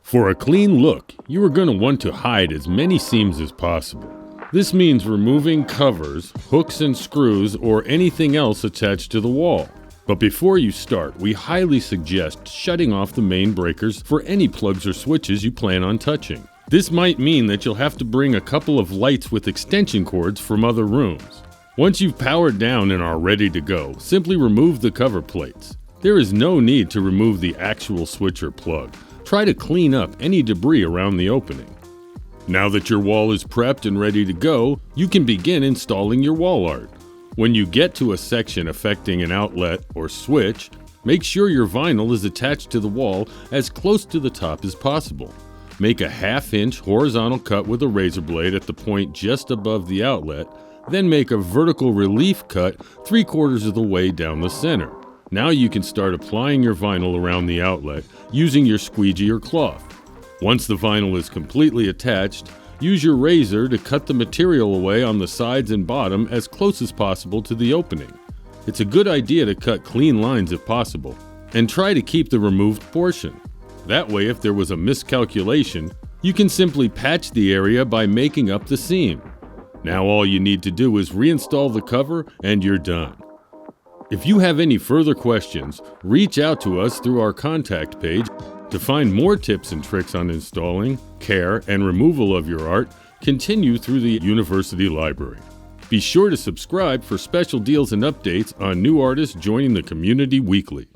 For a clean look, you are going to want to hide as many seams as possible. This means removing covers, hooks and screws, or anything else attached to the wall. But before you start, we highly suggest shutting off the main breakers for any plugs or switches you plan on touching. This might mean that you'll have to bring a couple of lights with extension cords from other rooms. Once you've powered down and are ready to go, simply remove the cover plates. There is no need to remove the actual switch or plug. Try to clean up any debris around the opening. Now that your wall is prepped and ready to go, you can begin installing your wall art. When you get to a section affecting an outlet or switch, make sure your vinyl is attached to the wall as close to the top as possible. Make a 1/2 inch horizontal cut with a razor blade at the point just above the outlet, then make a vertical relief cut 3/4 of the way down the center. Now you can start applying your vinyl around the outlet using your squeegee or cloth. Once the vinyl is completely attached, use your razor to cut the material away on the sides and bottom as close as possible to the opening. It's a good idea to cut clean lines if possible, and try to keep the removed portion. That way, if there was a miscalculation, you can simply patch the area by making up the seam. Now all you need to do is reinstall the cover and you're done. If you have any further questions, reach out to us through our contact page. To find more tips and tricks on installing, care, and removal of your art, continue through the University Library. Be sure to subscribe for special deals and updates on new artists joining the community weekly.